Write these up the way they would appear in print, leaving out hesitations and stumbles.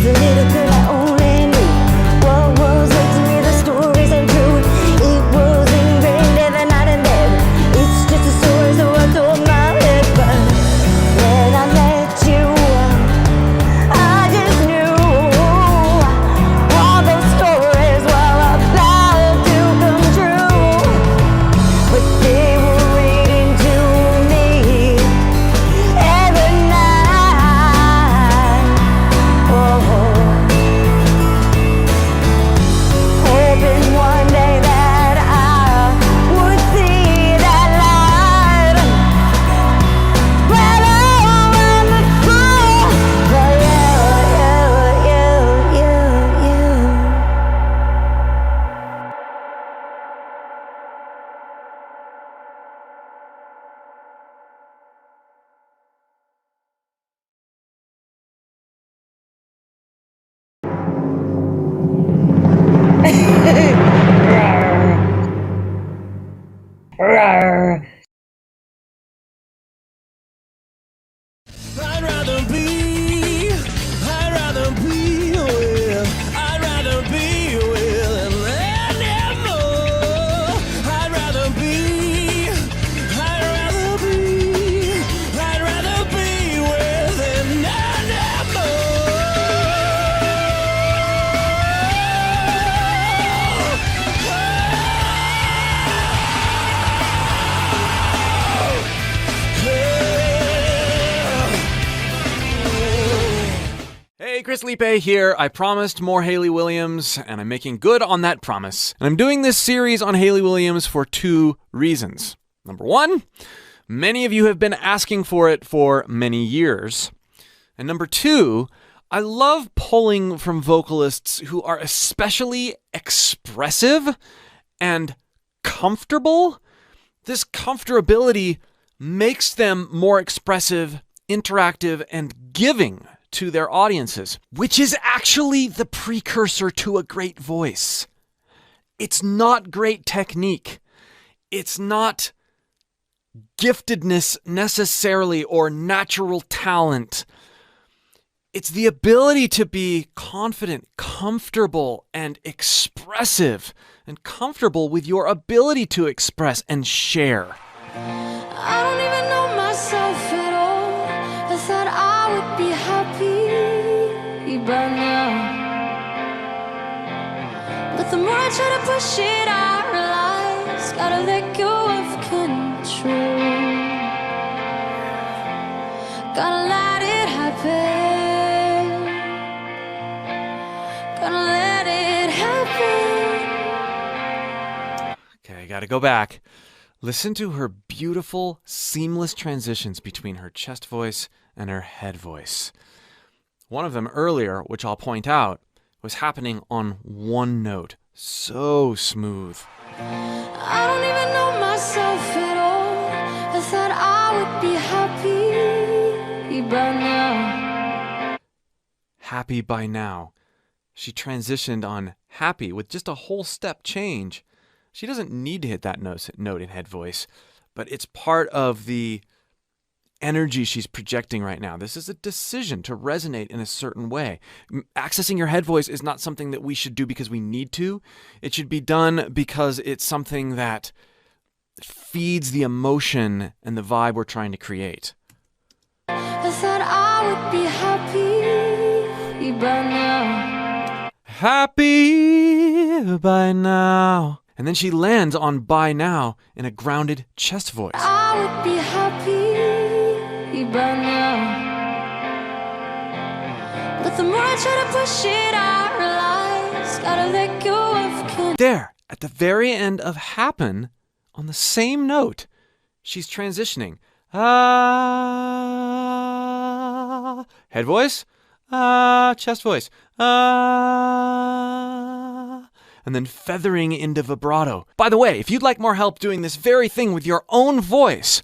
a little girl I only knew. What was it to me, the stories ain't true. It was ingrained every night and day. It's just a story, so I told my head. But when I met you, I just knew all those stories were about to come true. But they were reading to me every night. Oh, hoping one day that I would see that light. Well, I'm the fool for you. I'd rather be with, I'd rather be with an animal. I'd rather be with an animal. Hey, Chris Liepe here. I promised more Hayley Williams, and I'm making good on that promise. And I'm doing this series on Hayley Williams for two reasons. Number one, many of you have been asking for it for many years. And number two, I love pulling from vocalists who are especially expressive and comfortable. This comfortability makes them more expressive, interactive, and giving to their audiences, which is actually the precursor to a great voice. It's not great technique. It's not giftedness necessarily or natural talent. It's the ability to be confident, comfortable, and expressive, and comfortable with your ability to express and share. I don't even know myself at all. I thought I would be happy by now. But the more I try to push it, I realize gotta let go of control. Gotta let it happen. Gotta let it happen. Okay, I gotta go back. Listen to her beautiful, seamless transitions between her chest voice and her head voice. One of them earlier, which I'll point out, was happening on one note. So smooth. I don't even know myself at all. I thought I would be happy by now. Happy by now. She transitioned on happy with just a whole step change. She doesn't need to hit that note in head voice, but it's part of the energy she's projecting right now. This is a decision to resonate in a certain way. Accessing your head voice is not something that we should do because we need to. It should be done because it's something that feeds the emotion and the vibe we're trying to create. I thought I would be happy by now. Happy by now. And then she lands on by now in a grounded chest voice. I would be happy by now. But the more I try to push it, I realize gotta let go of control. There, at the very end of Happen, on the same note, she's transitioning. Ah, head voice, ah, chest voice, ah, and then feathering into vibrato. By the way, if you'd like more help doing this very thing with your own voice,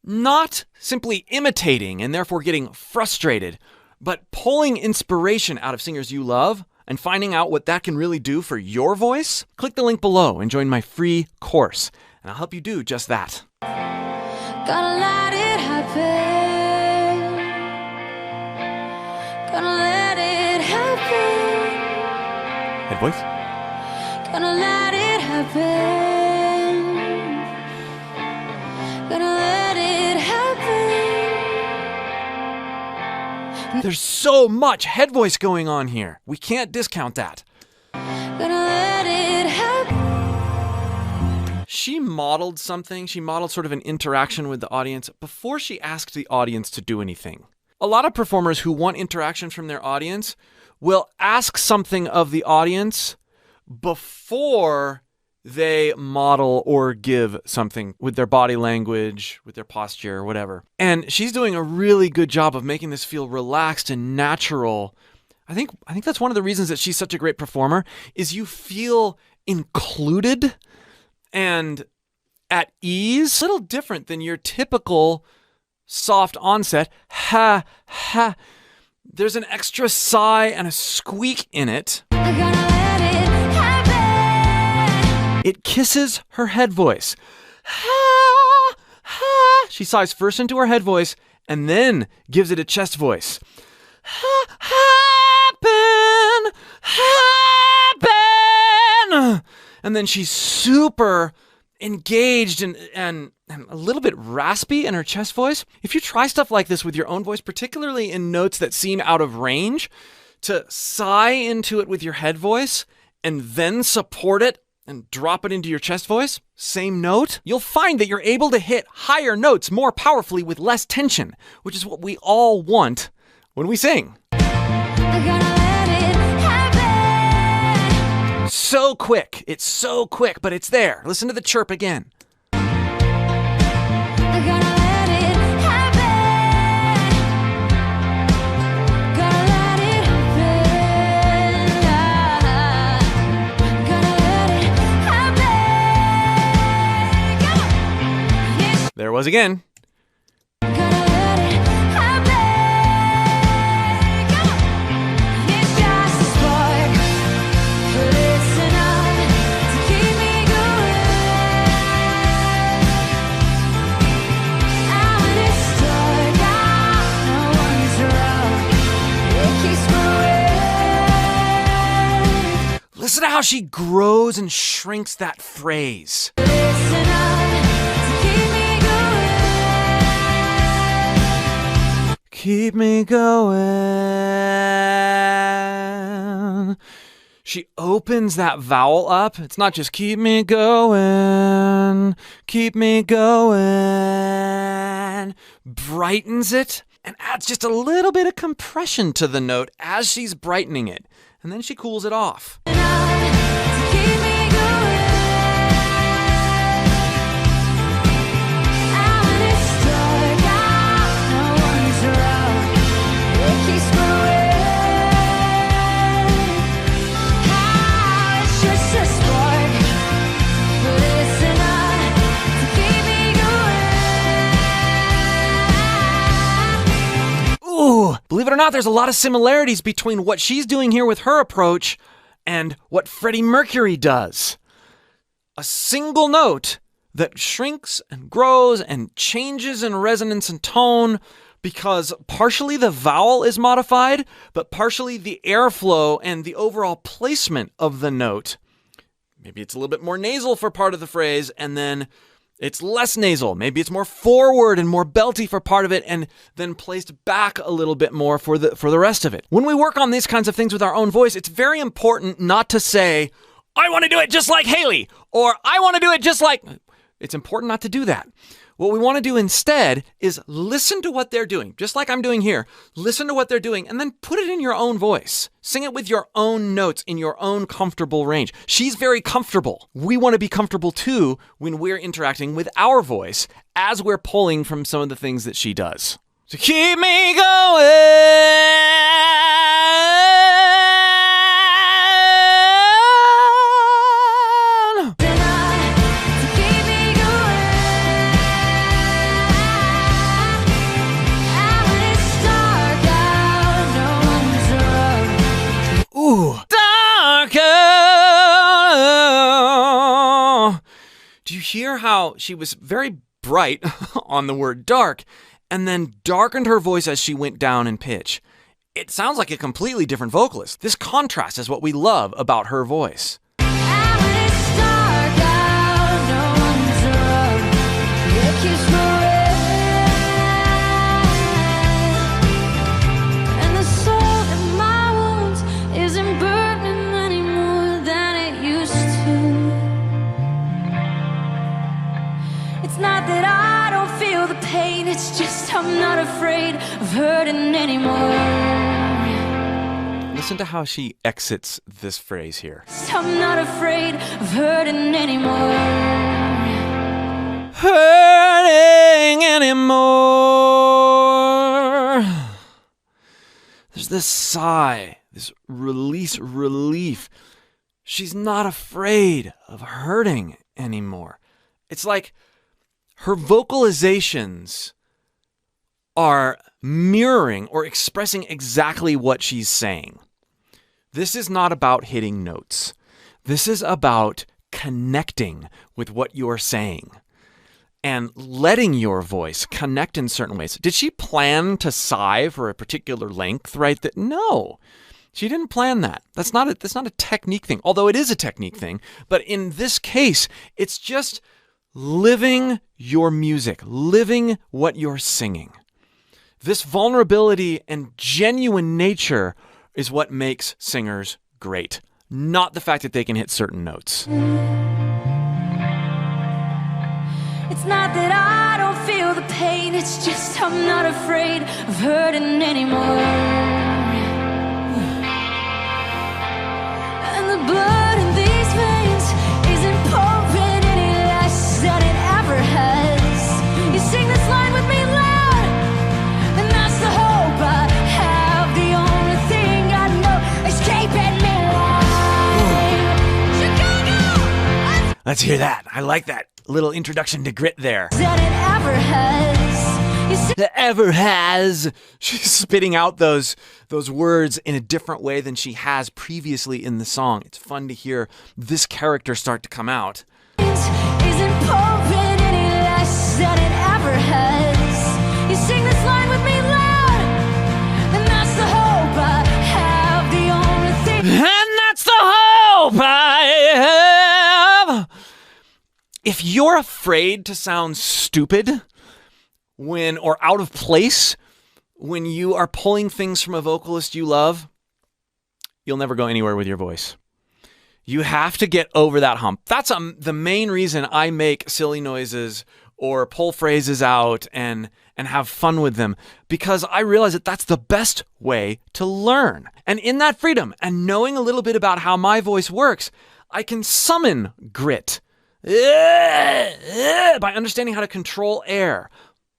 not simply imitating and therefore getting frustrated, but pulling inspiration out of singers you love and finding out what that can really do for your voice, click the link below and join my free course, and I'll help you do just that. Gotta let it happen. Gonna let it happen. head voice. Gonna let it happen. Gonna let it happen. There's so much head voice going on here. We can't discount that. Gonna let it happen. She modeled something. She modeled sort of an interaction with the audience before she asked the audience to do anything. A lot of performers who want interaction from their audience will ask something of the audience before they model or give something with their body language, with their posture, whatever. And she's doing a really good job of making this feel relaxed and natural. I think that's one of the reasons that she's such a great performer, is you feel included and at ease. A little different than your typical soft onset. Ha, ha. There's an extra sigh and a squeak in it. I'm gonna let it happen. It kisses her head voice. Ha, ha. She sighs first into her head voice and then gives it a chest voice. Happen, happen. And then she's super engaged and a little bit raspy in her chest voice. If you try stuff like this with your own voice, particularly in notes that seem out of range, to sigh into it with your head voice and then support it and drop it into your chest voice, same note, you'll find that you're able to hit higher notes more powerfully with less tension, which is what we all want when we sing. I'm gonna let it happen. So quick. It's so quick, but it's there. Listen to the chirp again. I'm gonna let it happen. Gonna let it happen. Gonna let it happen. Come on. Yes. There it was again. Gonna let it happen. Come on. It's just a spark, but it's enough to keep me going. And when it's dark out, no one's around. It keeps growing. Listen to how she grows and shrinks that phrase. But it's enough to keep me going. Keep me going. She opens that vowel up. It's not just keep me going, keep me going. Brightens it and adds just a little bit of compression to the note as she's brightening it. And then she cools it off. Enough to keep me going. And when it's dark out, no one's around. It keeps growing. It's just a spark, but it's enough to keep me going. Ooh, believe it or not, there's a lot of similarities between what she's doing here with her approach and what Freddie Mercury does. A single note that shrinks and grows and changes in resonance and tone because partially the vowel is modified, but partially the airflow and the overall placement of the note. Maybe it's a little bit more nasal for part of the phrase, and then it's less nasal. Maybe it's more forward and more belty for part of it, and then placed back a little bit more for the rest of it. When we work on these kinds of things with our own voice, it's very important not to say, I want to do it just like Hayley, or I want to do it just like... It's important not to do that. What we want to do instead is listen to what they're doing, just like I'm doing here. Listen to what they're doing and then put it in your own voice. Sing it with your own notes in your own comfortable range. She's very comfortable. We want to be comfortable too when we're interacting with our voice as we're pulling from some of the things that she does. So keep me going. Ooh, darker. Do you hear how she was very bright on the word dark and then darkened her voice as she went down in pitch? it sounds like a completely different vocalist. This contrast is what we love about her voice. And when it's dark out, no one's around. It keeps moving, and the salt in my wounds isn't burning any more than it used to. It's not that I don't feel the pain, it's just I'm not afraid of hurting anymore. Listen to how she exits this phrase here. I'm not afraid of hurting anymore. Hurting anymore. There's this sigh, this relief. She's not afraid of hurting anymore. It's like her vocalizations are mirroring or expressing exactly what she's saying. This is not about hitting notes. This is about connecting with what you're saying and letting your voice connect in certain ways. Did she plan to sigh for a particular length right there? No, she didn't plan that. That's not a technique thing, although it is a technique thing. But in this case, it's just living your music, living what you're singing. This vulnerability and genuine nature is what makes singers great, not the fact that they can hit certain notes. It's not that I don't feel the pain, it's just I'm not afraid of hurting anymore. And the blood in these veins isn't pouring any less than it ever has. You sing this line with me loud, and that's the hope I have. The only thing I know is keeping me alive. Chicago! Let's hear that. I like that little introduction to grit there. Than it ever has. You sing Ever has. She's spitting out those words in a different way than she has previously in the song. It's fun to hear this character start to come out. isn't pouring any less than it ever has. You sing this line with me loud, and that's the hope I have. The only thing. And that's the hope I have. If you're afraid to sound stupid or out of place when you are pulling things from a vocalist you love, you'll never go anywhere with your voice. You have to get over that hump. That's the main reason I make silly noises or pull phrases out and have fun with them, because I realize that that's the best way to learn. And in that freedom and knowing a little bit about how my voice works, I can summon grit by understanding how to control air,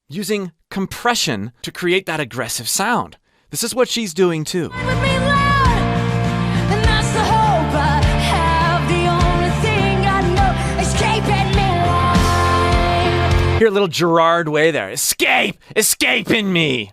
using compression to create that aggressive sound. This is what she's doing too. With me loud, and that's the hope I have. The only thing I know is keeping me alive. Hear a little Gerard Way there. Escaping me.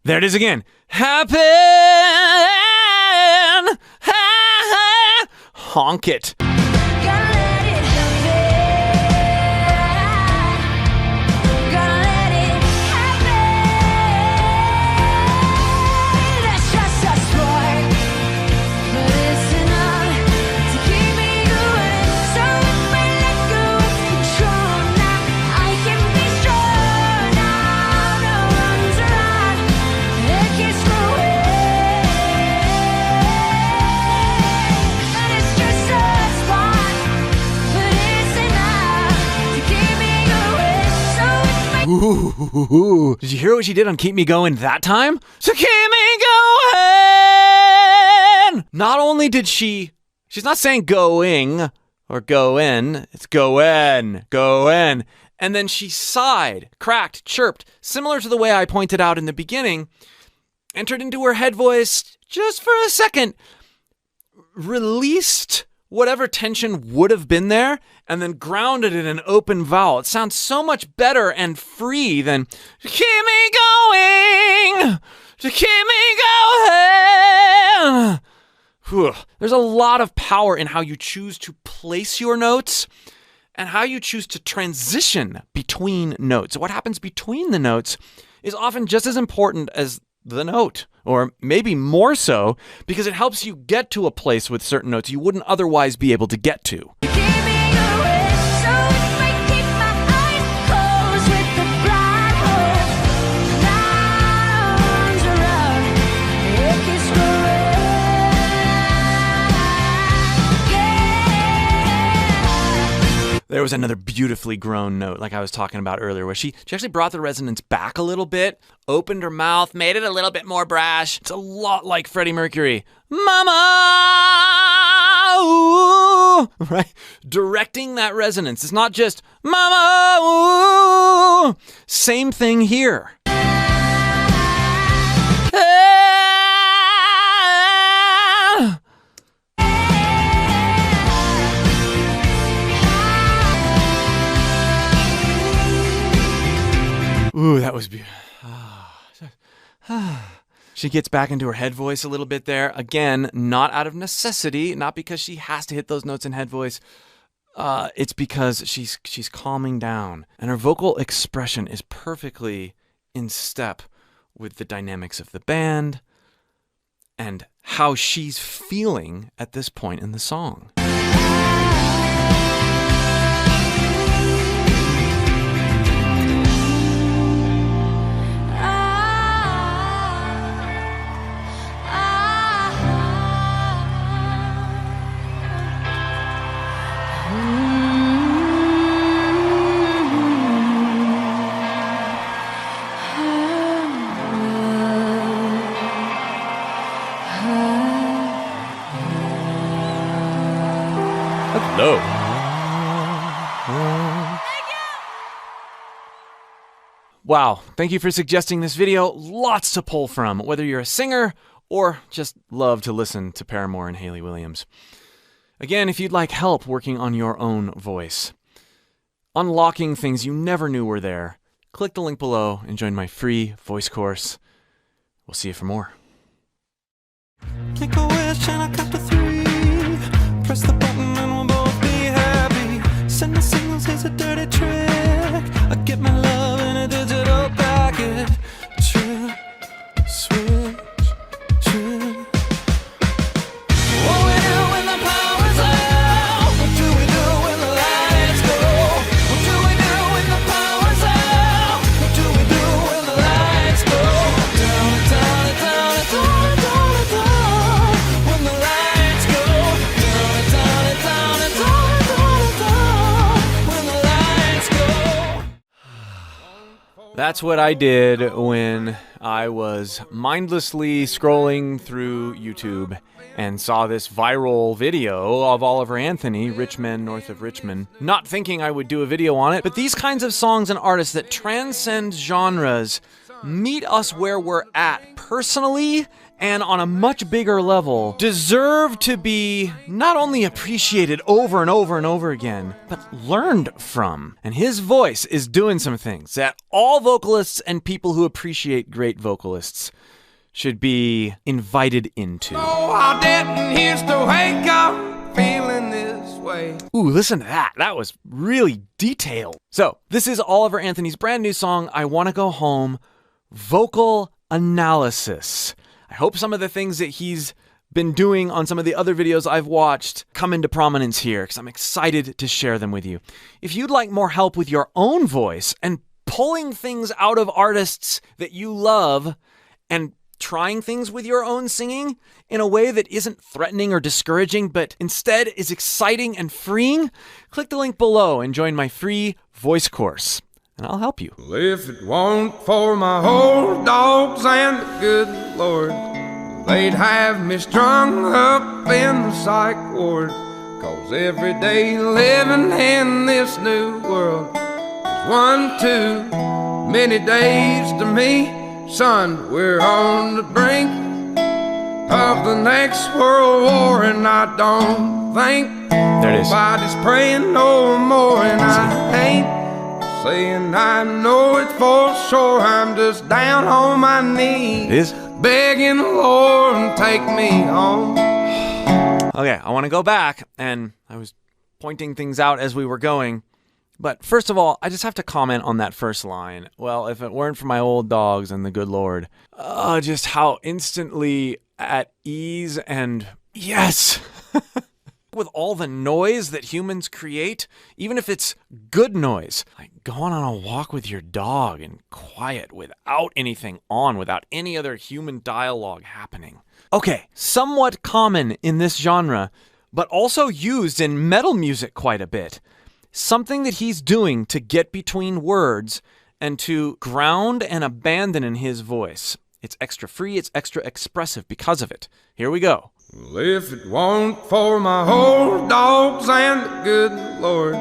There it is again. Happen. Honk it. Ooh. Did you hear what she did on Keep Me Going that time? So keep me going! Not only did she's not saying going or go in. It's go in, go in. And then she sighed, cracked, chirped, similar to the way I pointed out in the beginning, entered into her head voice just for a second, released whatever tension would have been there, and then grounded in an open vowel. It sounds so much better and free than to keep me going, to keep me going. Whew. There's a lot of power in how you choose to place your notes and how you choose to transition between notes. What happens between the notes is often just as important as the note, or maybe more so, because it helps you get to a place with certain notes you wouldn't otherwise be able to get to. There was another beautifully grown note like I was talking about earlier where she actually brought the resonance back a little bit, opened her mouth, made it a little bit more brash. It's a lot like Freddie Mercury. Mama! Ooh, right? Directing that resonance. It's not just Mama! Ooh. Same thing here. Ooh, that was beautiful. She gets back into her head voice a little bit there. Again, not out of necessity, not because she has to hit those notes in head voice. It's because she's calming down. And her vocal expression is perfectly in step with the dynamics of the band and how she's feeling at this point in the song. Hello. Wow, thank you for suggesting this video. Lots to pull from, whether you're a singer or just love to listen to Paramore and Hayley Williams. Again, if you'd like help working on your own voice, unlocking things you never knew were there, click the link below and join my free voice course. We'll see you for more. Make a wish and I count to 3. Press the button and we'll both be happy. Sending signals is a dirty trick. I get my love in a digital packet. Trip, switch, trip. What we do when the power's out? What do we do when the lights go? What do we do when the power's out? What do we do when the lights go? Down, down, down, down, down, down. When the lights go. Down, down, down, down, down, down. When the lights go. That's what I did when I was mindlessly scrolling through YouTube and saw this viral video of Oliver Anthony, Rich Men North of Richmond, not thinking I would do a video on it, but these kinds of songs and artists that transcend genres meet us where we're at personally and on a much bigger level deserve to be not only appreciated over and over and over again, but learned from. And his voice is doing some things that all vocalists and people who appreciate great vocalists should be invited into. Oh, I didn't used to wake up feeling this way. Ooh, listen to that. That was really detailed. So, this is Oliver Anthony's brand new song, I Wanna Go Home, vocal analysis. I hope some of the things that he's been doing on some of the other videos I've watched come into prominence here, because I'm excited to share them with you. If you'd like more help with your own voice and pulling things out of artists that you love and trying things with your own singing in a way that isn't threatening or discouraging, but instead is exciting and freeing, click the link below and join my free voice course, and I'll help you. Well, if it weren't for my old dogs and the good Lord, they'd have me strung up in the psych ward. 'Cause every day living in this new world is one too many days to me. Son, we're on the brink of the next world war, and I don't think There it is. nobody's praying no more. And I ain't saying I know it for sure. I'm just down on my knees, It is. begging the Lord to take me home. Okay, I want to go back, and I was pointing things out as we were going. But first of all, I just have to comment on that first line. Well, if it weren't for my old dogs and the good Lord, just how instantly at ease and yes, with all the noise that humans create, even if it's good noise, like going on a walk with your dog in quiet without anything on, without any other human dialogue happening. Okay, somewhat common in this genre, but also used in metal music quite a bit. Something that he's doing to get between words and to ground and abandon in his voice. It's extra free, it's extra expressive because of it. Here we go. Well, if it weren't for my old dogs and the good Lord,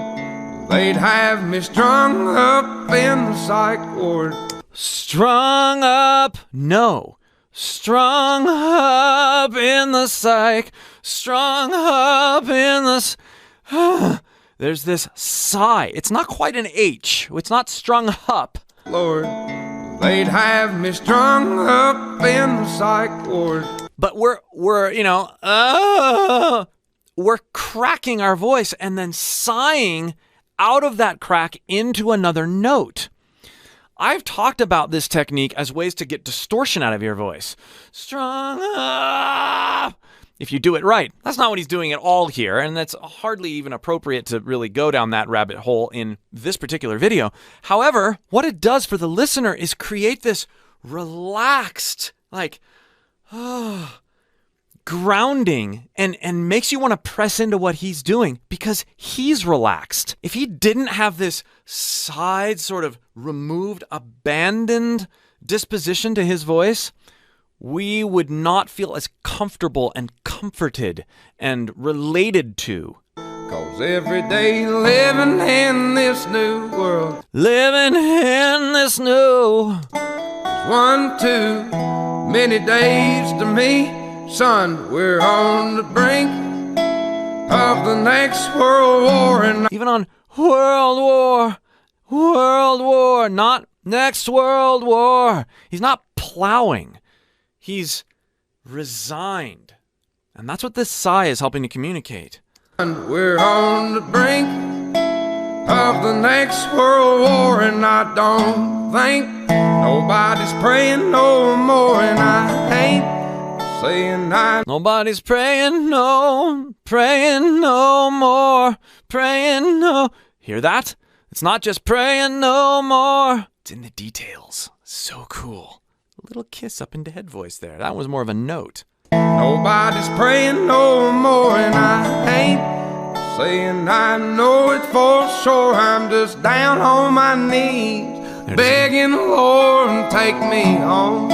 they'd have me strung up in the psych ward. Strung up, no. Strung up in the psych. Strung up in the... There's this sigh. It's not quite an H. It's not strung up. Lord, they'd have me strung up in the psych ward. But we're cracking our voice and then sighing out of that crack into another note. I've talked about this technique as ways to get distortion out of your voice. Strung up. If you do it right. That's not what he's doing at all here, and that's hardly even appropriate to really go down that rabbit hole in this particular video. However, what it does for the listener is create this relaxed, grounding and makes you want to press into what he's doing because he's relaxed. If he didn't have this side sort of removed, abandoned disposition to his voice, we would not feel as comfortable and comforted and related to. 'Cause every day living in this new world, Living in this new... one too many days to me. Son, we're on the brink of the next world war, and Even on World War, not next World War. He's not plowing. He's resigned. And that's what this sigh is helping to communicate. we're on the brink of the next world war, and I don't think nobody's praying no more. And I ain't saying I Nobody's praying no more, praying no. Hear that? It's not just praying no more. It's in the details. So cool. A little kiss up into head voice there. That was more of a note. nobody's praying no more. And I ain't saying I know it for sure. I'm just down on my knees, begging the Lord to take me home.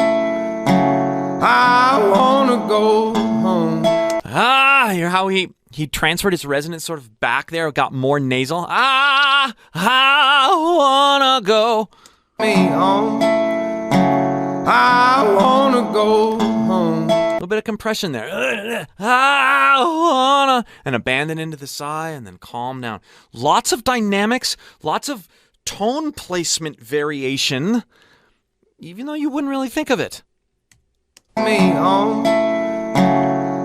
I wanna go home. Hear how he transferred his resonance sort of back there, got more nasal. I wanna go. Me home. I wanna go home. A little bit of compression there. I wanna, and abandon into the sigh and then calm down. Lots of dynamics, lots of tone placement variation, even though you wouldn't really think of it. Me home.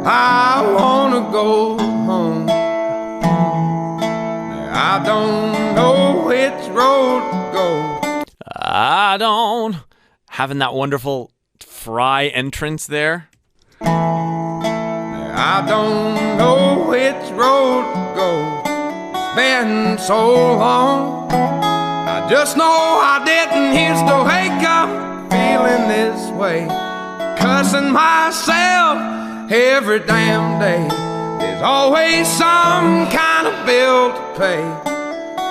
I wanna go home. I don't know which road to go. I don't. Having that wonderful Fry entrance there. I don't know which road to go. It's been so long. I just know I didn't used to wake up feeling this way, cussing myself every damn day. There's always some kind of bill to pay.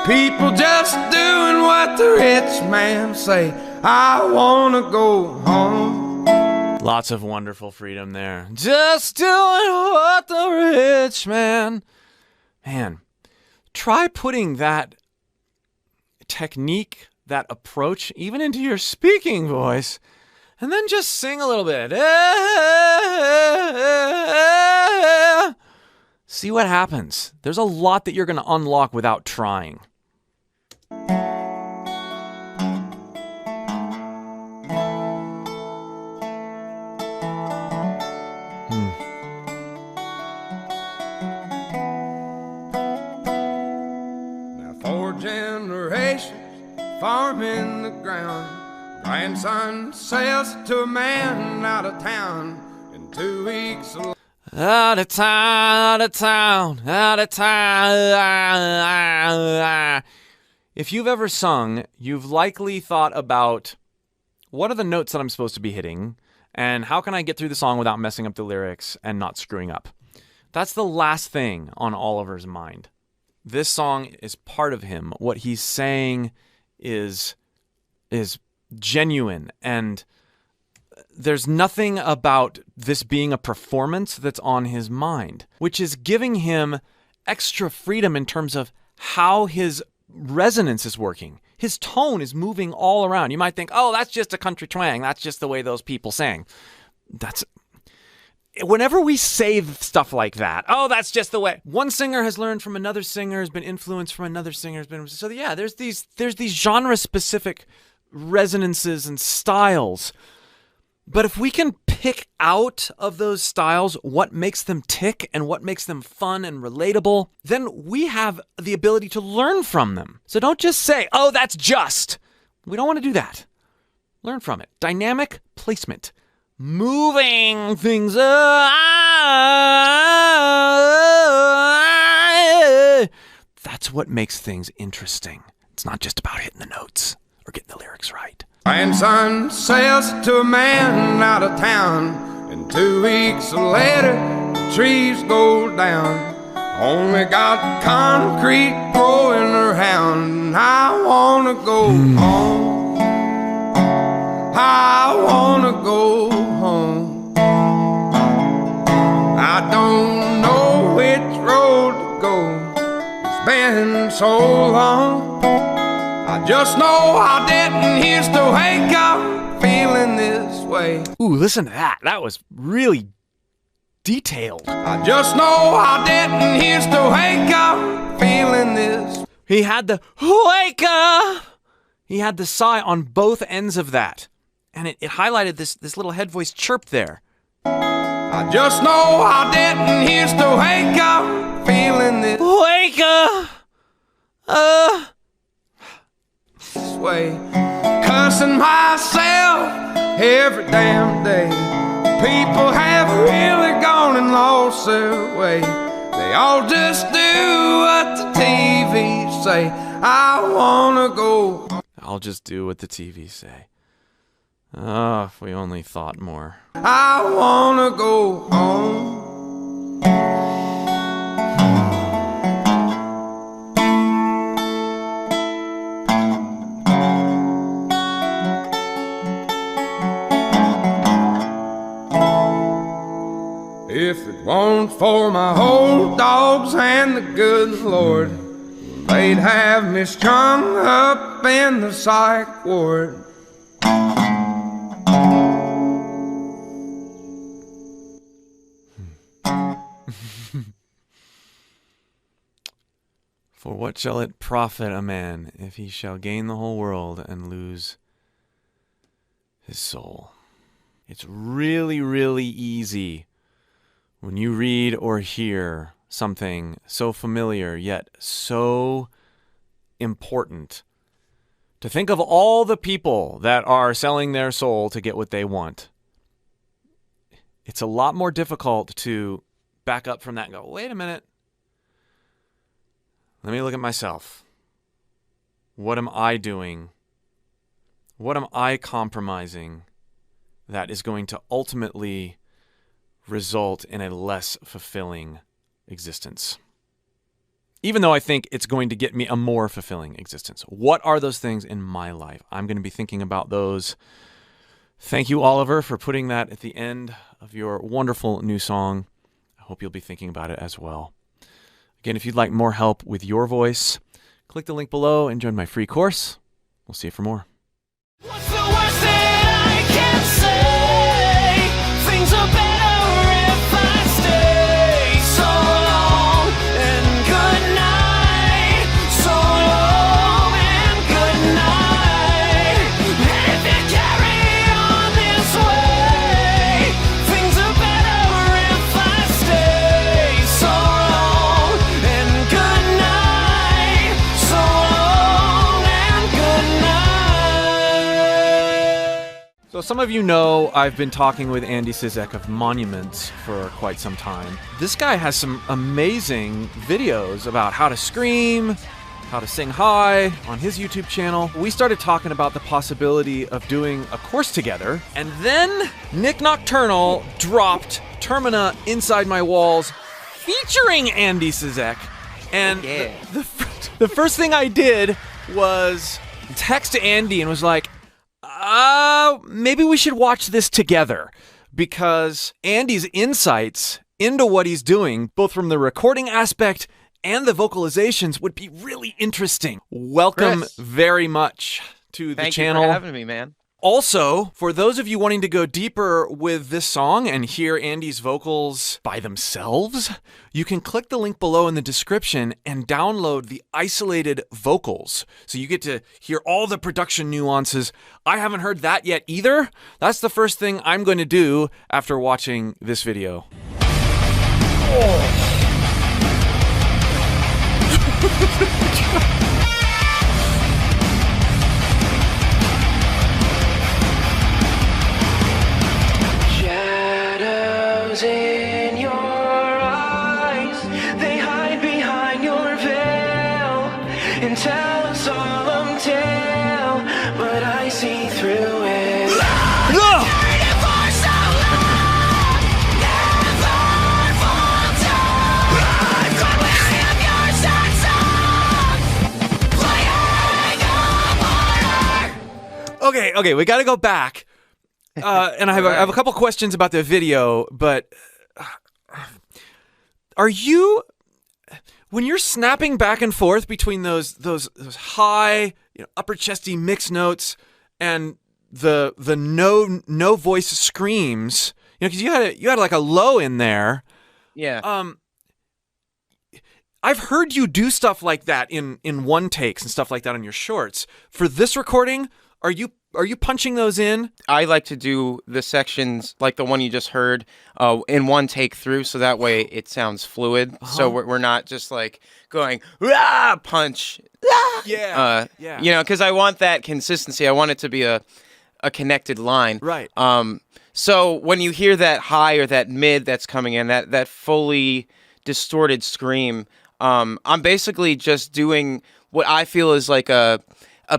People just doing what the rich man say. I wanna go home. Lots of wonderful freedom there. Just doing what the rich man Man, try putting that technique, that approach, even into your speaking voice, and then just sing a little bit. See what happens. There's a lot that you're going to unlock without trying. Now 4 generations farming the ground. Grandson sells to a man out of town in 2 weeks. Out of town, out of town, out of town. If you've ever sung, you've likely thought about what are the notes that I'm supposed to be hitting, and how can I get through the song without messing up the lyrics and not screwing up. That's the last thing on Oliver's mind. This song is part of him. What he's saying is genuine, and there's nothing about this being a performance that's on his mind, which is giving him extra freedom in terms of how his resonance is working. His tone is moving all around. You might think, oh, that's just a country twang. That's just the way those people sang. Whenever we say stuff like that, oh, that's just the way. One singer has learned from another singer, has been influenced from another singer. So yeah, there's these genre-specific resonances and styles. But if we can pick out of those styles what makes them tick and what makes them fun and relatable, then we have the ability to learn from them. So don't just say, oh, that's just. We don't want to do that. Learn from it. Dynamic placement. Moving things that's what makes things interesting. It's not just about hitting the notes or getting the lyrics right. Grandson sells to a man out of town, and 2 weeks later, the trees go down. Only got concrete growing around. I wanna go home. I wanna go home. I don't know which road to go. It's been so long. I just know I didn't used to wake up feeling this way. Ooh, listen to that. That was really detailed. I just know I didn't used to wake up feeling this. He had the wake up. He had the sigh on both ends of that. And it highlighted this little head voice chirp there. I just know I didn't used to wake up feeling this. Wake up. This way, cussing myself every damn day. People have really gone and lost their way. They all just do what the TV say. I wanna go. I'll just do what the TV say. Oh, if we only thought more. I wanna go home. If it weren't for my old dogs and the good Lord, they'd have me strung up in the psych ward. For what shall it profit a man if he shall gain the whole world and lose his soul? It's really, really easy when you read or hear something so familiar yet so important to think of all the people that are selling their soul to get what they want. It's a lot more difficult to back up from that and go, wait a minute. Let me look at myself. What am I doing? What am I compromising that is going to ultimately result in a less fulfilling existence? Even though I think it's going to get me a more fulfilling existence. What are those things in my life? I'm going to be thinking about those. Thank you, Oliver, for putting that at the end of your wonderful new song. I hope you'll be thinking about it as well. Again, if you'd like more help with your voice, click the link below and join my free course. We'll see you for more. What's the worst that I can say? Things are better if I stay. So long and good night. So long and good night. And if you carry on this way, things are better if I stay. So long and good night. So long and good night. So some of you know I've been talking with Andy Cizek of Monuments for quite some time. This guy has some amazing videos about how to scream, how to sing high on his YouTube channel. We started talking about the possibility of doing a course together, and then Nick Nocturnal dropped Termina Inside My Walls featuring Andy Cizek. And the first thing I did was text Andy and was like, maybe we should watch this together, because Andy's insights into what he's doing, both from the recording aspect and the vocalizations, would be really interesting. Welcome Chris, very much to the thank channel. you for having me, man. Also, for those of you wanting to go deeper with this song and hear Andy's vocals by themselves, you can click the link below in the description and download the isolated vocals. So you get to hear all the production nuances. I haven't heard that yet either. That's the first thing I'm going to do after watching this video. Shadows in your eyes, they hide behind your veil and tell a solemn tale, but I see through it. Okay, we got to go back. And I have a couple questions about the video, but are you, when you're snapping back and forth between those high, upper chesty mixed notes and the no voice screams, because you had like a low in there. Yeah. I've heard you do stuff like that in one takes and stuff like that on your shorts. For this recording, are you punching those in? I like to do the sections like the one you just heard in one take through, so that way it sounds fluid. So we're not just like going punch. Yeah. Because I want that consistency. I want it to be a connected line. Right. So when you hear that high or that mid that's coming in, that fully distorted scream, I'm basically just doing what I feel is like a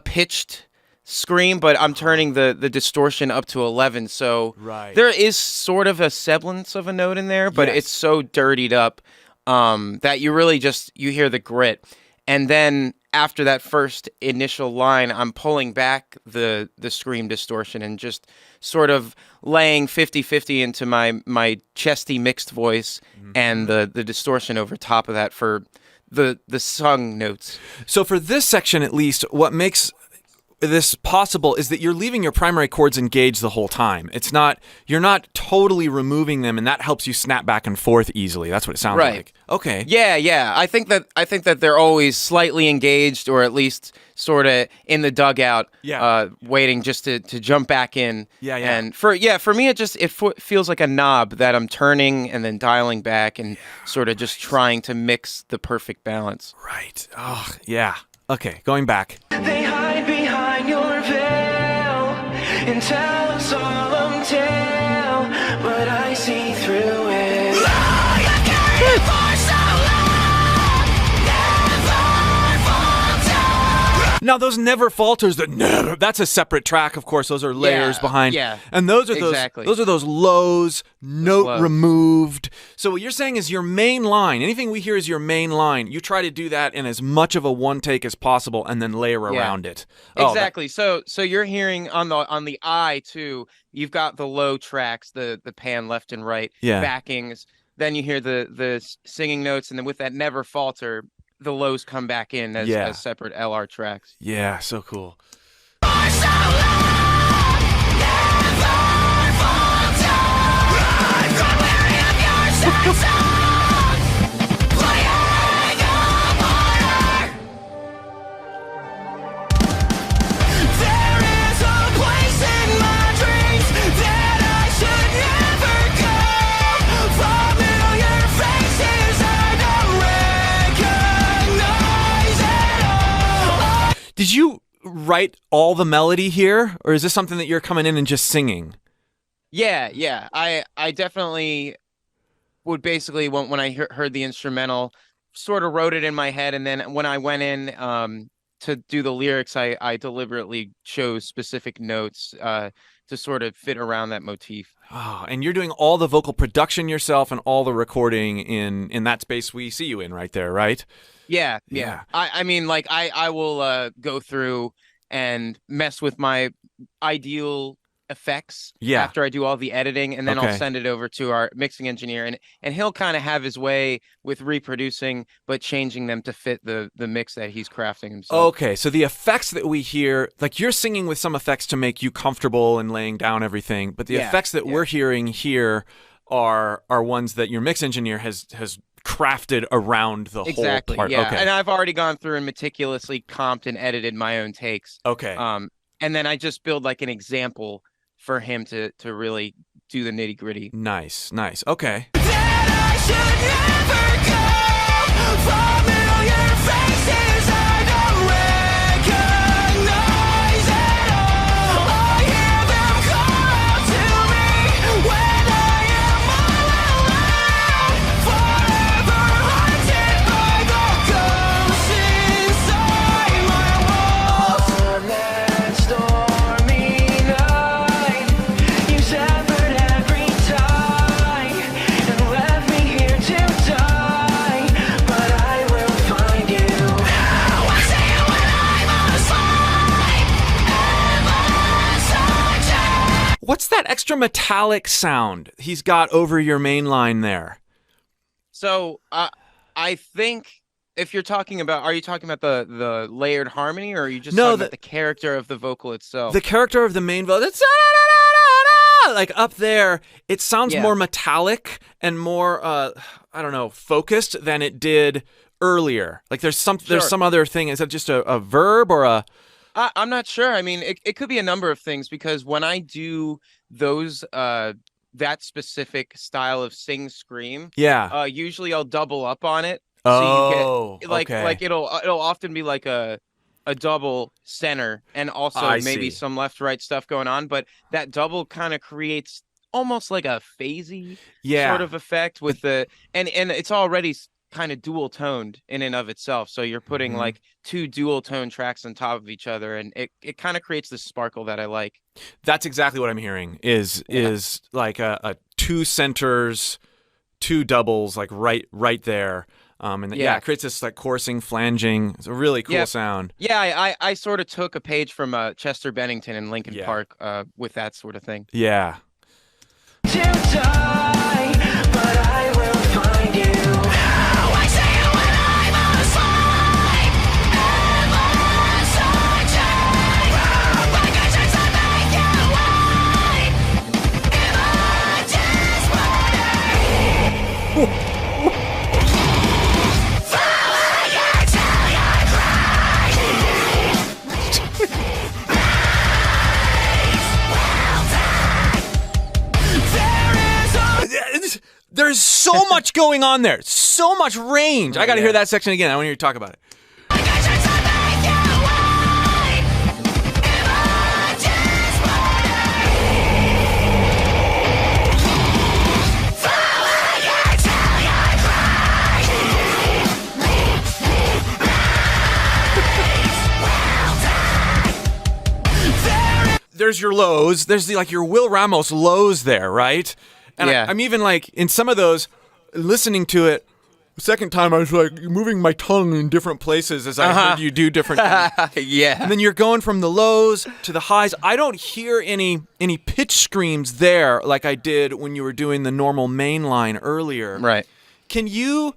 pitched scream, but I'm turning the distortion up to 11, so there is sort of a semblance of a note in there, but it's so dirtied up that you really you hear the grit. And then after that first initial line, I'm pulling back the scream distortion and just sort of laying 50-50 into my chesty mixed voice and the distortion over top of that for the sung notes. So for this section, at least, what makes this possible is that you're leaving your primary chords engaged the whole time. You're not totally removing them, and that helps you snap back and forth easily. That's what it sounds like. Okay. Yeah. I think that they're always slightly engaged, or at least sort of in the dugout, waiting just to jump back in. Yeah. And for me, it feels like a knob that I'm turning and then dialing back and sort of just trying to mix the perfect balance. Right. Oh, yeah. Okay, going back. They hide behind your veil and tell a solemn tale, but I see through it. Now those never falters, that's a separate track, of course. Those are layers behind. Yeah. And those are those lows, note removed. So what you're saying is your main line, anything we hear is your main line. You try to do that in as much of a one take as possible and then layer around it. Exactly. So you're hearing on the I too, you've got the low tracks, the pan left and right, backings. then you hear the singing notes, and then with that never falter, the lows come back in as separate LR tracks. Yeah, so cool. Did you write all the melody here, or is this something that you're coming in and just singing? Yeah. I definitely would basically, when I heard the instrumental, sort of wrote it in my head, and then when I went in to do the lyrics, I deliberately chose specific notes to sort of fit around that motif. Oh, and you're doing all the vocal production yourself and all the recording in that space we see you in right there, right? Yeah. Yeah. I mean, like, I will go through and mess with my ideal effects after I do all the editing, and then I'll send it over to our mixing engineer, and he'll kind of have his way with reproducing but changing them to fit the mix that he's crafting himself. Okay, so the effects that we hear, like you're singing with some effects to make you comfortable and laying down everything, but the effects that we're hearing here are ones that your mix engineer has crafted around the whole part. Yeah. Okay. And I've already gone through and meticulously comped and edited my own takes. Okay. And then I just build like an example for him to really do the nitty gritty. Nice. Okay. What's that extra metallic sound he's got over your main line there? So I think if you're talking about, are you talking about the layered harmony, or are you just talking about the character of the vocal itself? The character of the main vocal, it's like up there, it sounds more metallic and more, I don't know, focused than it did earlier. Like there's some other thing. Is that just a verb or a... I'm not sure. I mean, it could be a number of things, because when I do those that specific style of sing scream, usually I'll double up on it. So you get like it'll often be like a double center, and also maybe some left right stuff going on, but that double kind of creates almost like a phasey sort of effect with the and it's already kind of dual toned in and of itself, so you're putting like two dual tone tracks on top of each other, and it kind of creates this sparkle that I like. That's exactly what I'm hearing is like a two centers, two doubles, like right there, and it creates this like coursing, flanging. It's a really cool sound. I sort of took a page from Chester Bennington in Linkin Park with that sort of thing. Yeah. To die, but I will find you. I say it when I'm asleep. Ever searching. Like a chance to make you wait. In a desperate falling until you cry. There's so much going on there. So much range. I got to hear that section again. I want to hear you talk about it. There's your lows. There's like your Will Ramos lows there, right? And I'm even like in some of those, listening to it, second time I was like moving my tongue in different places as I heard you do different things. Yeah. And then you're going from the lows to the highs. I don't hear any pitch screams there like I did when you were doing the normal main line earlier. Right. Can you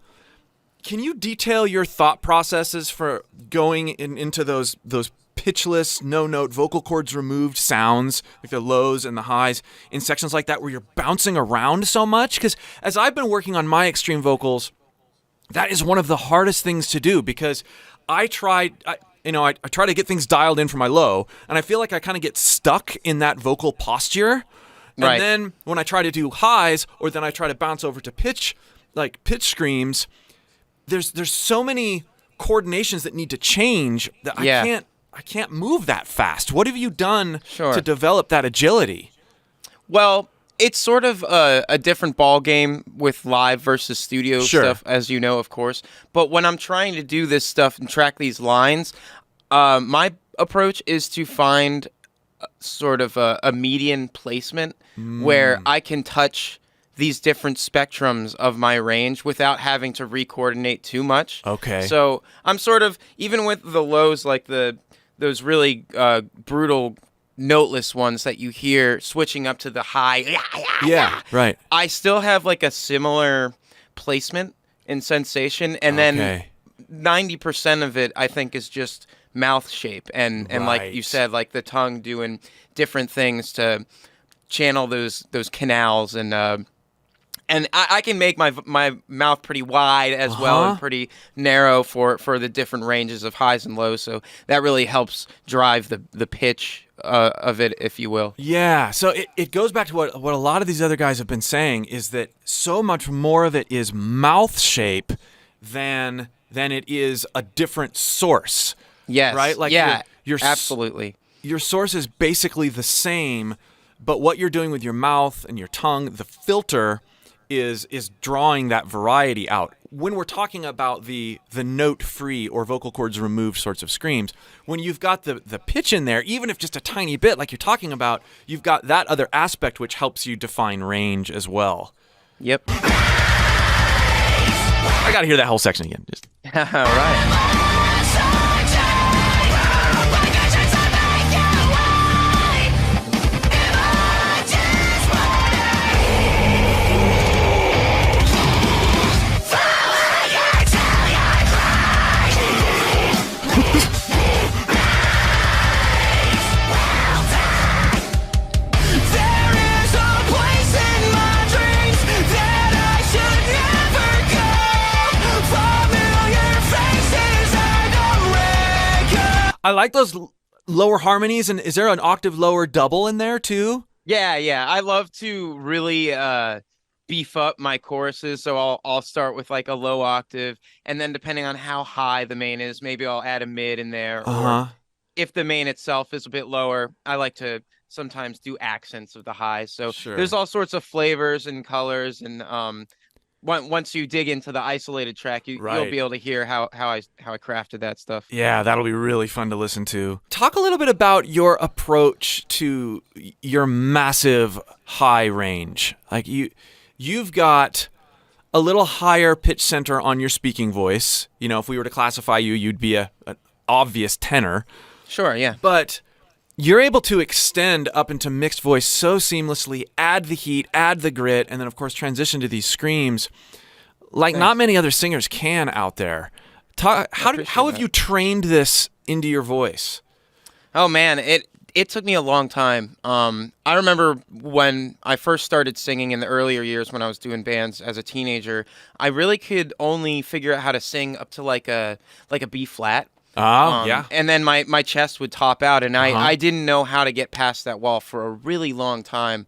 detail your thought processes for going into those pitchless, no-note, vocal cords removed sounds, like the lows and the highs, in sections like that where you're bouncing around so much? Because as I've been working on my extreme vocals, that is one of the hardest things to do, because I try to get things dialed in for my low, and I feel like I kind of get stuck in that vocal posture. And Right. then when I try to do highs, or then I try to bounce over to pitch screams, there's so many coordinations that need to change that I can't move that fast. What have you done to develop that agility? Well, it's sort of a different ball game with live versus studio stuff, as you know, of course. But when I'm trying to do this stuff and track these lines, my approach is to find sort of a median placement where I can touch these different spectrums of my range without having to re-coordinate too much. Okay. So I'm sort of, even with the lows, like those really brutal noteless ones that you hear switching up to the high. Yeah, right. I still have like a similar placement and sensation, and then 90% of it I think is just mouth shape and like you said, like the tongue doing different things to channel those canals, and I can make my mouth pretty wide as well, and pretty narrow for the different ranges of highs and lows. So that really helps drive the pitch of it, if you will. Yeah. So it goes back to what a lot of these other guys have been saying, is that so much more of it is mouth shape than it is a different source. Yes. Right? Like your absolutely. Your source is basically the same, but what you're doing with your mouth and your tongue, the filter is drawing that variety out. When we're talking about the note-free or vocal cords removed sorts of screams, when you've got the pitch in there, even if just a tiny bit like you're talking about, you've got that other aspect which helps you define range as well. Yep. I got to hear that whole section again. Just. All right. I like those lower harmonies, and is there an octave lower double in there too? Yeah. I love to really beef up my choruses, so I'll start with like a low octave, and then depending on how high the main is, maybe I'll add a mid in there. Or if the main itself is a bit lower, I like to sometimes do accents of the highs. So there's all sorts of flavors and colors, and once you dig into the isolated track, you'll be able to hear how I crafted that stuff. Yeah, that'll be really fun to listen to. Talk a little bit about your approach to your massive high range. Like you've got a little higher pitch center on your speaking voice. You know, if we were to classify you, you'd be an obvious tenor. Sure, yeah. But you're able to extend up into mixed voice so seamlessly, add the heat, add the grit, and then, of course, transition to these screams like not many other singers can out there. How have you trained this into your voice? Oh, man, it took me a long time. I remember when I first started singing in the earlier years when I was doing bands as a teenager, I really could only figure out how to sing up to like a B flat. Yeah. And then my chest would top out, and I didn't know how to get past that wall for a really long time.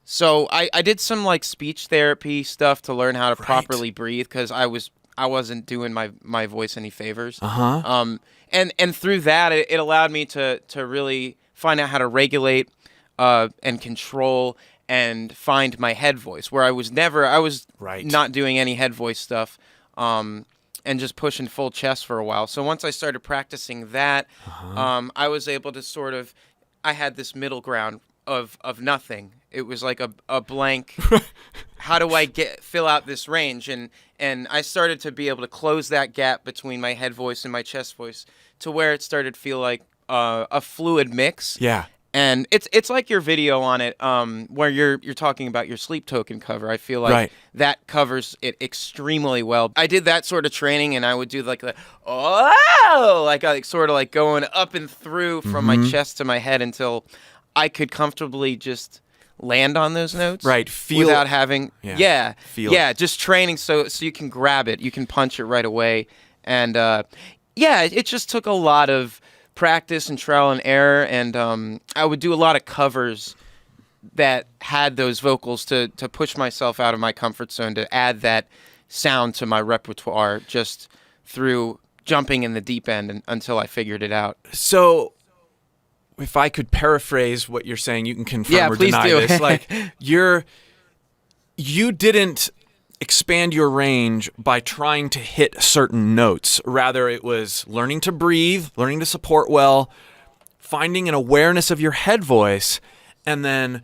So I did some like speech therapy stuff to learn how to properly breathe, because I wasn't doing my voice any favors. And through that, it allowed me to really find out how to regulate and control and find my head voice, where I was not doing any head voice stuff. And just pushing full chest for a while. So once I started practicing that, I was able to I had this middle ground of nothing. It was like a blank how do I fill out this range? And I started to be able to close that gap between my head voice and my chest voice to where it started to feel like a fluid mix. Yeah. And it's like your video on it, where you're talking about your Sleep Token cover. I feel like Right. that covers it extremely well. I did that sort of training, and I would do like the sort of like going up and through from my chest to my head until I could comfortably just land on those notes. Right. Feel without having Feel it. just training so you can grab it, you can punch it right away, and it just took a lot of practice and trial and error, and I would do a lot of covers that had those vocals to push myself out of my comfort zone, to add that sound to my repertoire just through jumping in the deep end until I figured it out. So, if I could paraphrase what you're saying, you can confirm or please deny do. this. Like, you didn't expand your range by trying to hit certain notes. Rather, it was learning to breathe, learning to support well, finding an awareness of your head voice, and then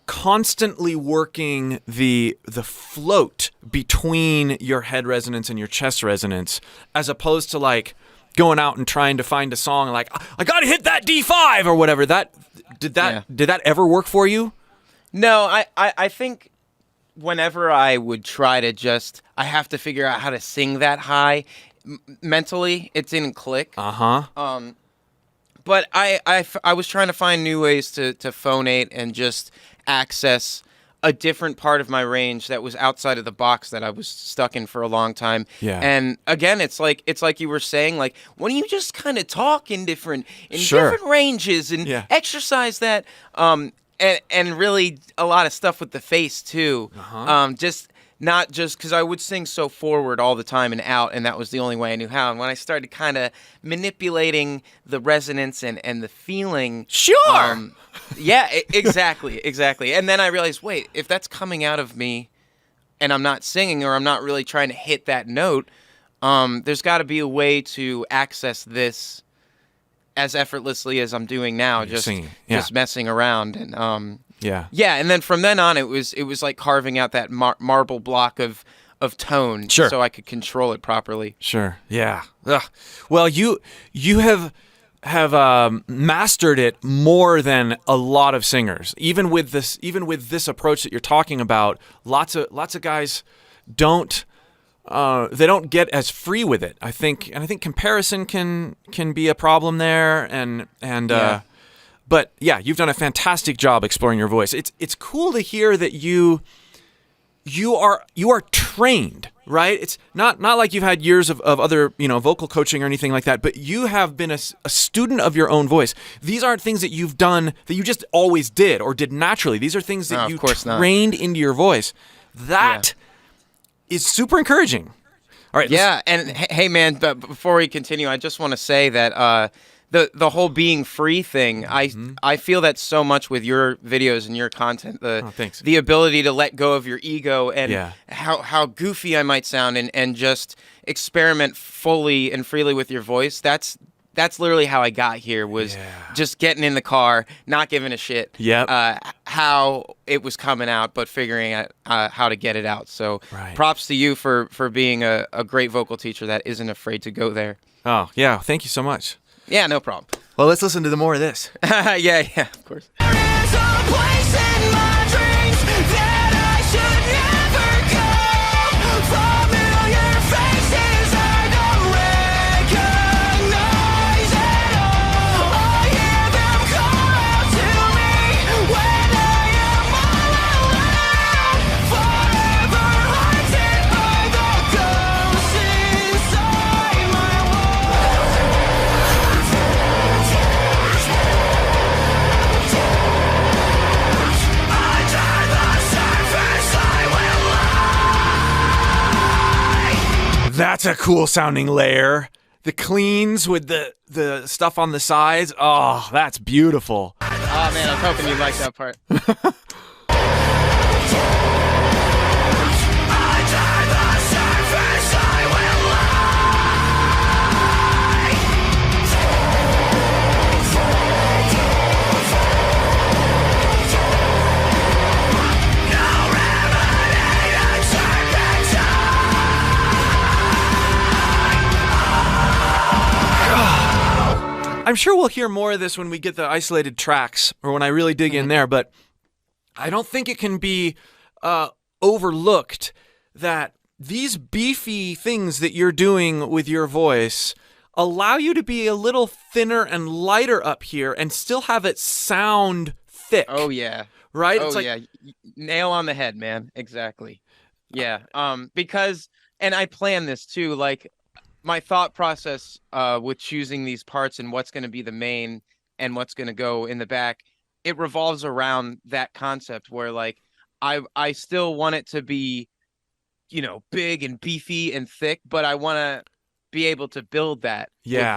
constantly working the float between your head resonance and your chest resonance, as opposed to like going out and trying to find a song like, I gotta hit that D5 or whatever. Did that ever work for you? No, I think whenever I would try to I have to figure out how to sing that high, mentally, it didn't click. Uh-huh. But I was trying to find new ways to phonate and just access a different part of my range that was outside of the box that I was stuck in for a long time. Yeah. And again, it's like you were saying, like, when you just kind of talk in different Sure. different ranges and Yeah. exercise that, and really a lot of stuff with the face too. Just not just because I would sing so forward all the time and out, and that was the only way I knew how. And when I started kind of manipulating the resonance and the feeling, Sure. Exactly. And then I realized, wait, if that's coming out of me, and I'm not singing or I'm not really trying to hit that note, there's got to be a way to access this as effortlessly as I'm doing now, You're singing. Yeah. just messing around, and Yeah. and then from then on, it was like carving out that marble block of tone, Sure. so I could control it properly. Sure. Yeah. Ugh. Well, you have mastered it more than a lot of singers. Even with this approach that you're talking about, lots of guys don't get as free with it. I think comparison can be a problem there, and Yeah. but yeah, you've done a fantastic job exploring your voice. It's cool to hear that you are trained, right? It's not like you've had years of other, vocal coaching or anything like that, but you have been a student of your own voice. These aren't things that you've done that you just always did or did naturally. These are things that No, of you course not. trained into your voice. That is super encouraging. All right. Yeah, and hey, man, but before we continue, I just want to say that the whole being free thing, I feel that so much with your videos and your content. Thanks. The ability to let go of your ego and Yeah. how goofy I might sound and just experiment fully and freely with your voice. That's literally how I got here, was just getting in the car, not giving a shit Yep. how it was coming out, but figuring out how to get it out. So Right. props to you for being a great vocal teacher that isn't afraid to go there. Oh, yeah. Thank you so much. Yeah, no problem. Well, let's listen to more of this. yeah, of course. There is a place in my dreams that I should never go. Familiar faces I don't recognize at all. I hear them call out to me when I am all alone. Forever haunted by the ghosts inside my walls. That's a cool sounding layer. The cleans with the stuff on the sides. Oh, that's beautiful. Oh man, I was hoping you liked that part. I'm sure we'll hear more of this when we get the isolated tracks or when I really dig in there, but I don't think it can be overlooked that these beefy things that you're doing with your voice allow you to be a little thinner and lighter up here and still have it sound thick. Oh yeah. Right? Oh It's like, yeah. Nail on the head, man. Exactly. Yeah. Because, and I plan this too, like my thought process with choosing these parts and what's going to be the main and what's going to go in the back, it revolves around that concept where like I still want it to be, you know, big and beefy and thick, but I want to be able to build that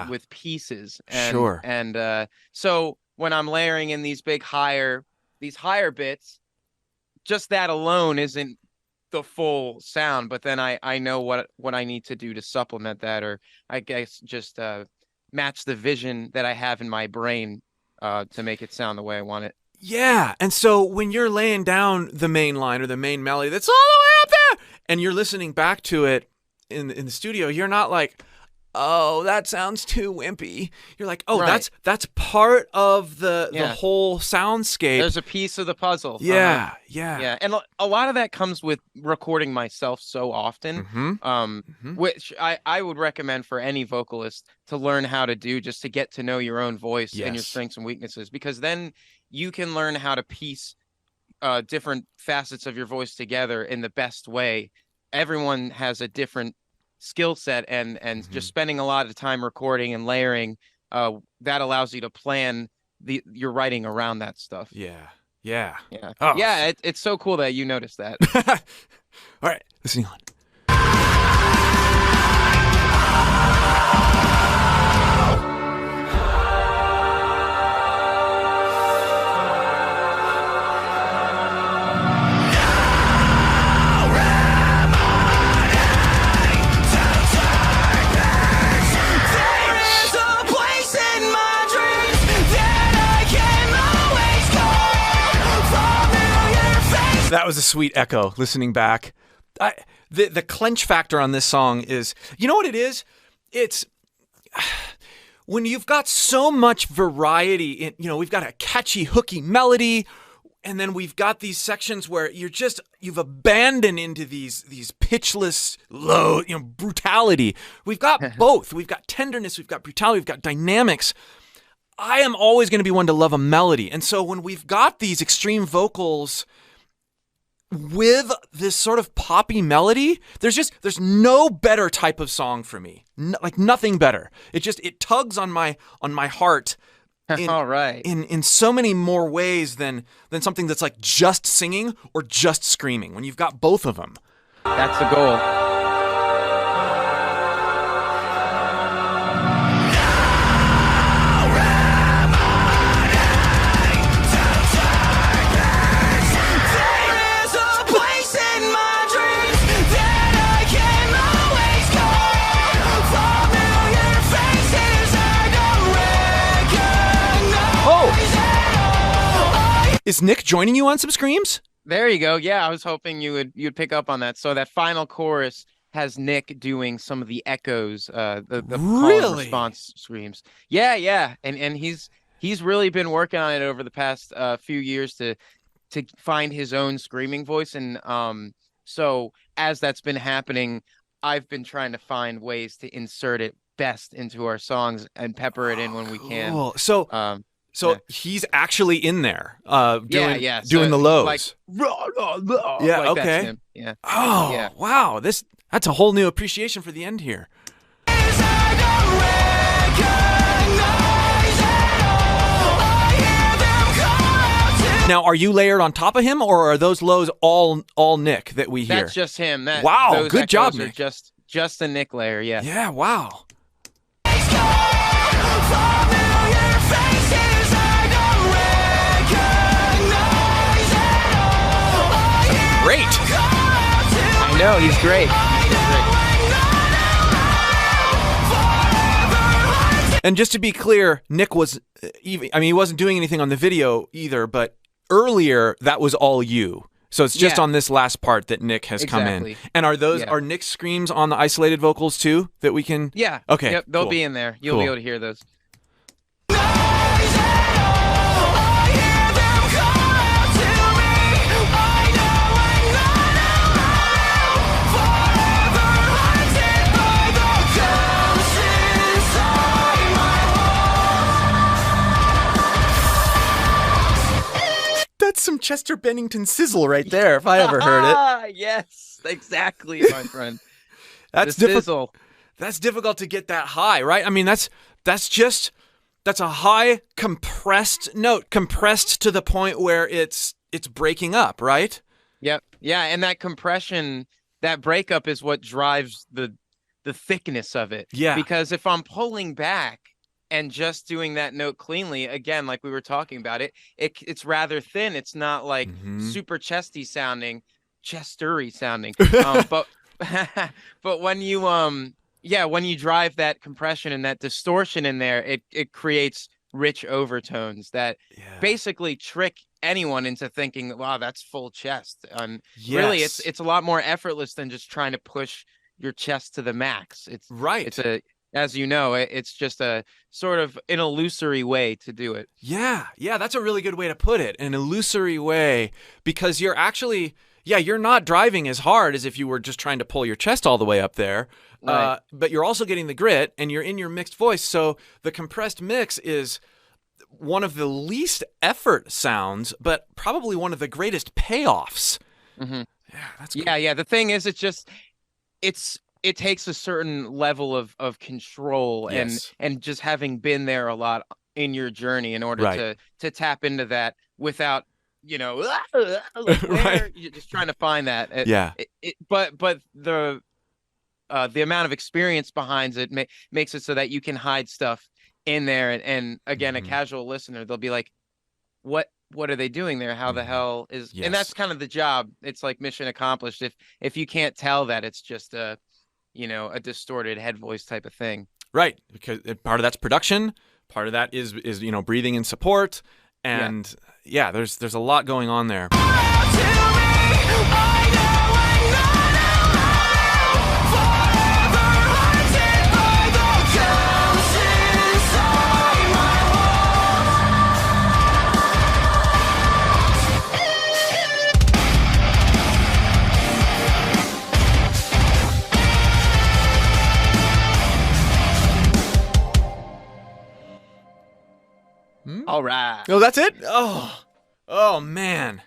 with pieces. And, Sure. And so when I'm layering in these higher bits, just that alone isn't the full sound. But then I know what I need to do to supplement that, or I guess just match the vision that I have in my brain to make it sound the way I want it. yeah. And so when you're laying down the main line or the main melody that's all the way up there, and you're listening back to it in the studio, you're not like, oh, that sounds too wimpy. You're like, oh, Right. that's part of the whole soundscape. There's a piece of the puzzle. Yeah. Yeah, and a lot of that comes with recording myself so often, which I would recommend for any vocalist to learn how to do, just to get to know your own voice and your Yes. strengths and weaknesses, because then you can learn how to piece different facets of your voice together in the best way. Everyone has a different skill set, and just spending a lot of time recording and layering, that allows you to plan your writing around that stuff. Yeah. Oh. Yeah, it's so cool that you noticed that. All right, listening on. That was a sweet echo listening back. The clench factor on this song is, you know what it is? It's when you've got so much variety in, you know, we've got a catchy, hooky melody, and then we've got these sections where you've abandoned into these pitchless, low, you know, brutality. We've got both. We've got tenderness, we've got brutality, we've got dynamics. I am always going to be one to love a melody. And so when we've got these extreme vocals with this sort of poppy melody, there's no better type of song for me. Like nothing better. It tugs on my heart All right. in so many more ways than something that's like just singing or just screaming. When you've got both of them. That's the goal. Is Nick joining you on some screams? There you go. Yeah, I was hoping you'd pick up on that. So that final chorus has Nick doing some of the echoes, the call and response screams. Yeah, and he's really been working on it over the past few years to find his own screaming voice, and so as that's been happening, I've been trying to find ways to insert it best into our songs and pepper it in when we can. Cool. So he's actually in there, doing the lows. Like, yeah, like okay. That's him. Yeah. Oh, yeah. Wow. That's a whole new appreciation for the end here. Now, are you layered on top of him, or are those lows all Nick that we hear? That's just him. Wow, those good job, echoes are Nick. Just the Nick layer, yeah. Yeah, wow. Great. I know, he's great. And just to be clear, Nick was he wasn't doing anything on the video either, but earlier that was all you. So it's just on this last part that Nick has come in. And are Nick's screams on the isolated vocals too that we can? Yeah. Okay. Yep, they'll cool. be in there. You'll be able to hear those. some Chester Bennington sizzle right there, if I ever heard it. Yes, exactly, my friend. That's The difficult. sizzle. That's difficult to get that high, right? I mean, that's a high compressed note, compressed to the point where it's breaking up, right? Yep. Yeah, and that compression, that breakup is what drives the thickness of it. Yeah. Because if I'm pulling back and just doing that note cleanly, again, like we were talking about, it's rather thin. It's not like super chesty sounding, chestery sounding. But but when you when you drive that compression and that distortion in there, it creates rich overtones that basically trick anyone into thinking, wow, that's full chest. Really, it's a lot more effortless than just trying to push your chest to the max. It's as you know, it's just a sort of an illusory way to do it. Yeah, that's a really good way to put it. An illusory way, because you're actually, you're not driving as hard as if you were just trying to pull your chest all the way up there. Right. But you're also getting the grit, and you're in your mixed voice. So the compressed mix is one of the least effort sounds, but probably one of the greatest payoffs. Mm-hmm. Yeah, that's cool. Yeah. The thing is, it takes a certain level of control and just having been there a lot in your journey in order to tap into that without, Right. you're just trying to find that. But the amount of experience behind it makes it so that you can hide stuff in there. And again, a casual listener, they'll be like, what are they doing there? How the hell is, and that's kind of the job. It's like mission accomplished. If you can't tell that it's just a distorted head voice type of thing. Right. Because part of that's production. Part of that is breathing in support. And there's a lot going on there. All right. Oh, that's it? Oh man.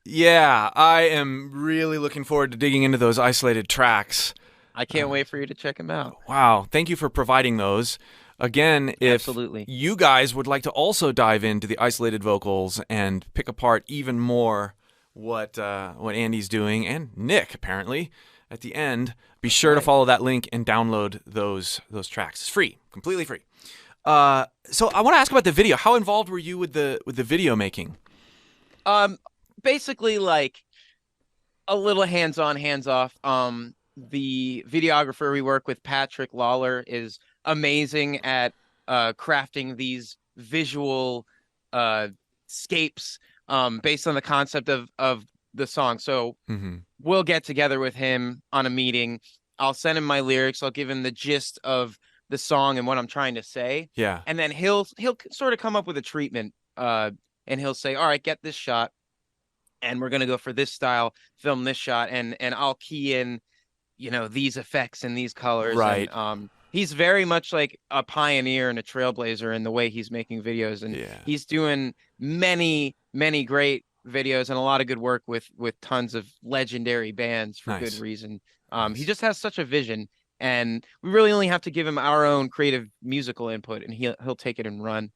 Yeah, I am really looking forward to digging into those isolated tracks. I can't wait for you to check them out. Wow, thank you for providing those. Again, if Absolutely. you guys would like to also dive into the isolated vocals and pick apart even more what Andy's doing, and Nick apparently at the end, be sure to follow that link and download those tracks. It's free, completely free. So I want to ask about the video. How involved were you with the video making? Basically like a little hands-on, hands-off. The videographer we work with, Patrick Lawler, is amazing at crafting these visual scapes based on the concept of the song. So we'll get together with him on a meeting. I'll send him my lyrics. I'll give him the gist of the song and what I'm trying to say. Yeah. And then he'll sort of come up with a treatment. And he'll say, all right, get this shot. And we're going to go for this style, film this shot. And I'll key in, these effects and these colors. Right. And, he's very much like a pioneer and a trailblazer in the way he's making videos. And he's doing many, many great videos and a lot of good work with tons of legendary bands for good reason. He just has such a vision. And we really only have to give him our own creative musical input, and he'll take it and run.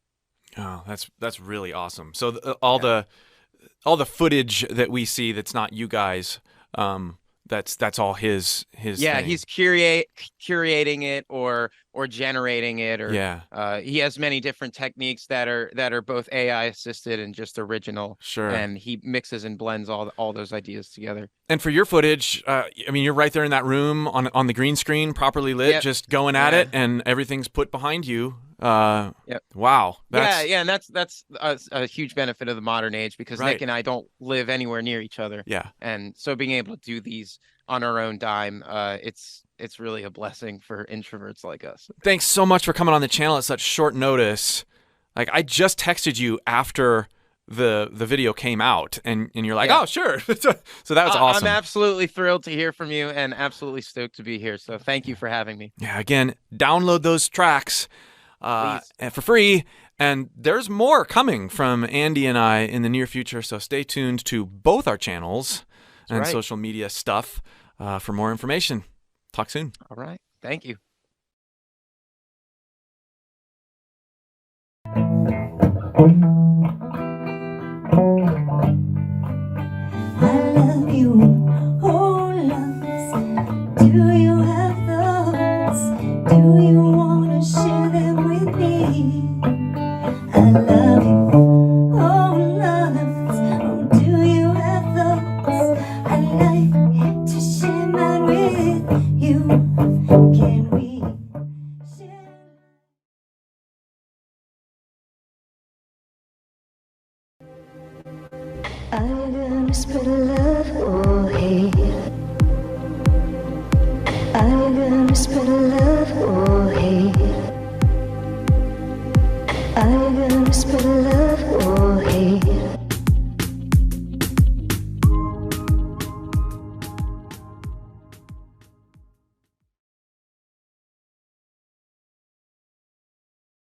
Oh, that's really awesome. So all the footage that we see that's not you guys, that's all his thing. He's curating it or generating it, or he has many different techniques that are both AI assisted and just original. Sure. And he mixes and blends all those ideas together. And for your footage, you're right there in that room on the green screen, properly lit, just going at it, and everything's put behind you. Wow. And that's a huge benefit of the modern age, because Nick and I don't live anywhere near each other. Yeah. And so being able to do these on our own dime, it's really a blessing for introverts like us. Thanks so much for coming on the channel at such short notice. Like, I just texted you after the video came out, and you're like, oh, sure. So that was awesome. I'm absolutely thrilled to hear from you and absolutely stoked to be here. So thank you for having me. Yeah, again, download those tracks. and for free. And there's more coming from Andy and I in the near future, so stay tuned to both our channels and social media stuff for more information. Talk soon. All right. Thank you. I love you, oh loves. Do you have those? Do you wanna share them with me? I love you, oh loves. Oh, do you have those? I'd like to share mine with you. Can we share? Are you gonna spread love or hate? Are you gonna spread love or hate? Are you gonna spread love or hate?